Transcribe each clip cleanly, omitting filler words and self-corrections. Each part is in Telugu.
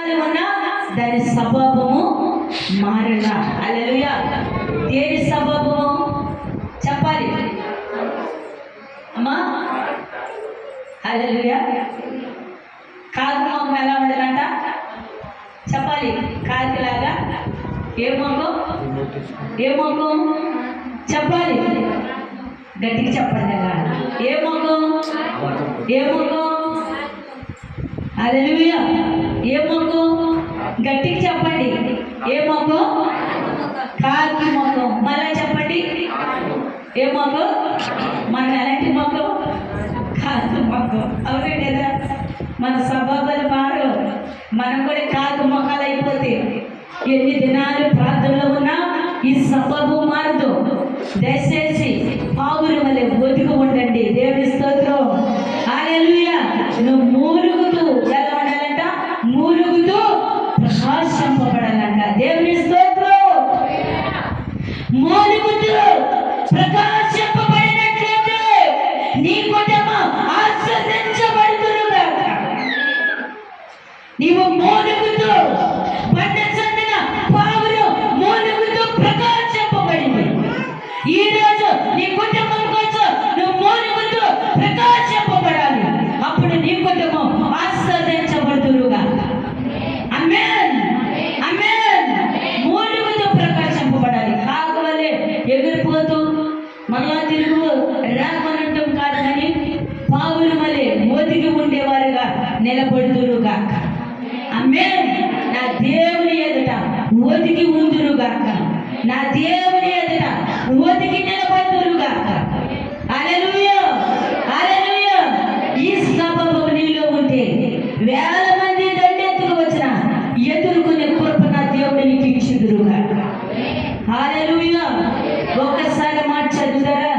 శరీరాలు ఉన్నా దాని స్వభావము మారలా. హల్లెలూయా. దేని స్వభావము చెప్పాలి అమ్మా? హల్లెలూయా. కాకి మొఖం ఎలా ఉండాలంట చెప్పాలి. కాకిలాగా ఏ మొఖం చెప్పాలి, గట్టిగా చెప్పండి అలా. ఏ మొఖం హల్లెలూయా. ఏ మొఖం గట్టిగా చెప్పండి. ఏ మొఖం? కాకి మొఖం. మళ్ళా చెప్పండి. ఏ మొఖం? మన ఎలాంటి మొఖం? కాకి మొఖం. అవునే కదా? మన స్వభావాలు మారు, మనం కూడా కాకి మొఖాలు అయిపోతే ఎన్ని దినాలు ప్రార్థనలో ఉన్నా ఈ స్వభావం మారదు. దయచేసి పావులు వలె ఒదిగి ఉండండి. దేవుని స్తోత్రం. హల్లెలూయా. నువ్వు మూలుగుతూ ఎలా ఉండాలంట? మూలుగుతూ ప్రకాశింపబడాలంట. దేవుని స్తోత్రం. మూలుగుతూ ప్రకాశింపబడినట్లయితే నీ కుటుంబం ఆశీర్వదించబడుతురుగాక. నీవు మూలుగుతూ బండ చెందిన పావులు మూలుగుతూ ప్రకాశింపబడింది. ఈ రోజు నీ కుటుంబం కోసం నువ్వు మూలుగుతూ ప్రకాశింపబడాలి. అప్పుడు నీ కుటుంబం ఆశీర్వదించబడుతురుగా. ఆమేన్, ఆమేన్. మూలుగుతూ ప్రకాశింపబడాలి. కాకువలే ఎగిరిపోతూ మళ్ళా తిరుగు రామనంటం కాదు, కానీ పావుల వలె ఒదిగి ఉండేవారుగా నిలబడుతురుగాక. ఆమేన్. నా దేవుని ఎదుట ఒదిగి ఉందురుగాక. నా దేవుని ఎదుట ఒదిగి నిలబడుతురుగాక. హల్లెలూయా, హల్లెలూయా. ఈ స్వభావం నీలో ఉంటే వేల మంది దండెత్తుకు వచ్చిన ఎదుర్కొనే కృప నా దేవుడు నీకు ఇచ్చుదురుగాక. హల్లెలూయా. ఒక్కసారి మాట చదువుతారా?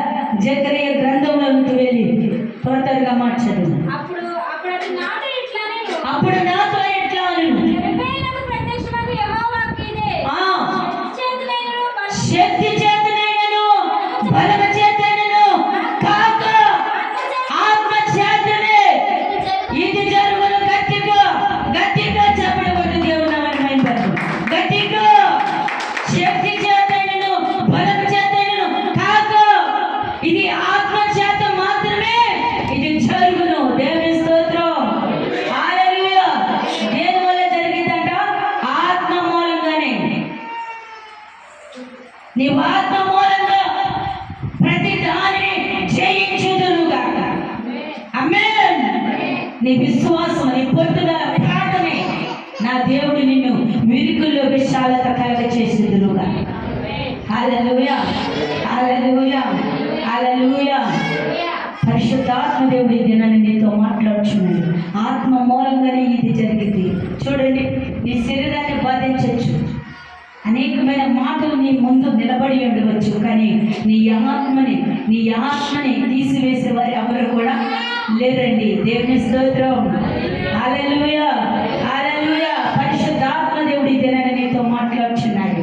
జకరియా గ్రంథంలోకి వెళ్ళి త్వరగా మాట చదువు. అప్పుడు నాతో ఎట్లా శక్తి చేతనైనను బలము చేతనైనను కాక ఆత్మ చేతనే ఇది జరుగును. గట్టిగా గట్టిగా చెప్పబడి దేవుని నామమున మహిమపరచు. గట్టిగా శక్తి చేతనైనను బలము చేతనైనను కాక ఇది ఆత్మ చేత మాత్రమే ఇది జరుగును. దేవుని స్తోత్రం. హల్లెలూయా. దేని వల్ల జరిగిందంట? ఆత్మ మూలంగానే. నీవు ఆత్మ మూలంగా ప్రతి దానిని జయించుదురుగాక. ఆమేన్. నీ విశ్వాసం, నీ పట్టుదల, ప్రార్థనే నా దేవుడు నిన్ను విరుకుల్లో విశాలత కలగ చేసేదురుగాక. హల్లెలూయా, హల్లెలూయా, హల్లెలూయా. పరిశుద్ధాత్మ దేవుడి దినాన్ని నీతో మాట్లాడుచున్నాడు. ఆత్మ మూలంగానే ఇది జరిగింది. చూడండి, నీ శరీరాన్ని బాధించవచ్చు, అనేకమైన మాటలు నీ ముందు నిలబడి ఉండవచ్చు, కానీ నీ ఆత్మని తీసివేసే వారు ఎవరు కూడా లేరండి. దేవుని స్తోత్రం. హల్లెలూయా, హల్లెలూయా. పరిశుద్ధాత్మ దేవుడి దినాన్ని నీతో మాట్లాడుచున్నాడు.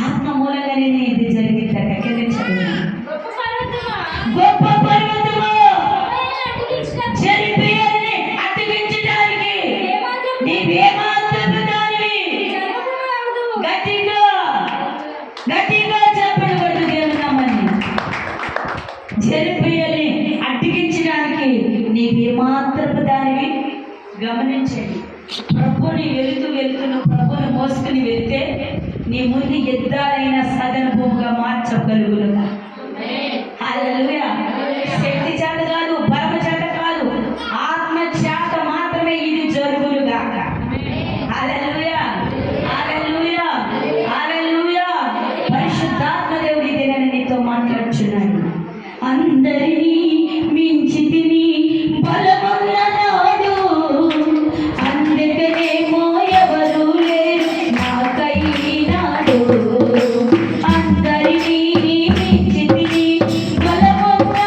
ఆత్మ మూలంగానే ఇది జరిగిందట. కింద చదువు. గొప్ప పర్వతము చెరిపియాలని అతికించడానికి నీవేమాత్రపు దానివి. గట్టిగా గట్టిగా చెప్పబడు దేవుని నామమున. చెరిపియాలని అడ్డగించడానికి నీవేమాత్రపు దానివి. గమనించండి, ప్రభుని వెళుతూ ప్రభుని మోసుకుని వెళ్తే నీ ముందు ఎద్దాలైన సదన భూమిగా మార్చగలుగును. హల్లెలూయా. శక్తి చేత కాదు, బలము చేత కాదు, ఆత్మ చేత మాత్రమే ఇది జరుగునుగాక. హల్లెలూయా, హల్లెలూయా, హల్లెలూయా. పరిశుద్ధాత్మ దేవుడి దినాన్ని నీతో మాట్లాడుచున్నాను. అందరినీ మించి తిని బలమున్న నాడు అందుకనేమో ఎవరు లేరు నాకై నాడు. అందరినీ మించి తిని బలమున్న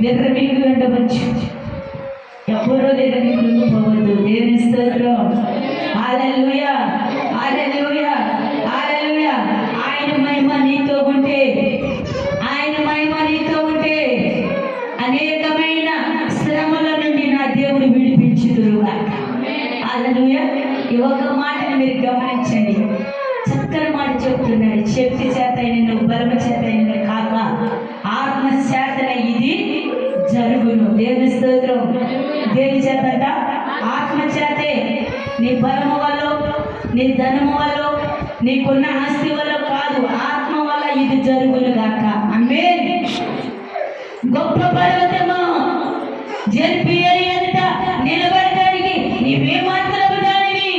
విర్రవీగు ఉండవచ్చు. ఎవరో లేదని కృంగిపోవద్దు. దేవుని స్తోత్రం. హల్లెలూయా, హల్లెలూయా, హల్లెలూయా. ఆయన మహిమ నీతో ఉంటే, ఆయన మహిమ నీతో ఉంటే అనేకమైన శ్రమల నుండి నా దేవుడు విడిపించుదురుగా. హల్లెలూయా. ఈ ఒక్క మాటను మీరు గమనించండి. చక్కని మాట చెప్తున్నాడు. శక్తి చేత నువ్వు బలము చేత కాక ఆత్మ చేతన ఇది జరుగును. దేవుని స్తోత్రం. దేని చేతంట? ఆత్మ చేతే. నీ బలము వల్ల, నీ ధనము వల్ల, నీకున్న ఆస్తి వల్ల కాదు, ఆత్మ వల్ల ఇది జరుగును గాక. ఆమేన్. గొప్ప పర్వతము జల్పియరి ఎదుట నిలబడడానికి నీవేమాత్రము దానివి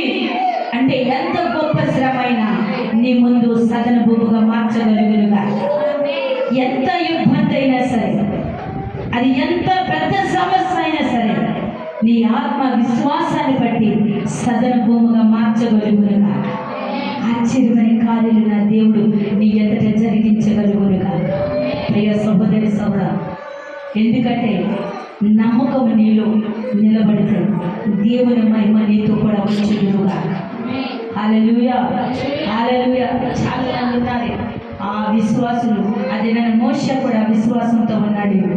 అంటే ఎంత గొప్ప శ్రమైనా నీ ముందు సదన భూముగా మార్చగలుగునుగా. ఎంత ఇబ్బంది అయినా సరే, అది ఎంత పెద్ద సమస్య అయినా సరే, నీ ఆత్మ విశ్వాసాన్ని బట్టి సదన భూముగా మార్చగలుగునుగా. ఆశ్చర్యమైన కార్యాలు నా దేవుడు నీ ఎదుట జరిగించగలుగునుగా. ప్రియ సహోదరి సోదరా, ఎందుకంటే నమ్మకం నీలో నిలబడితే దేవుని మహిమ నీతో కూడా వచ్చునుగా. హల్లెలూయా, హల్లెలూయా. చాలా మంది ఉన్నారు ఆ విశ్వాసులు. అది నేను మోషే కూడా విశ్వాసంతో ఉన్నాడు.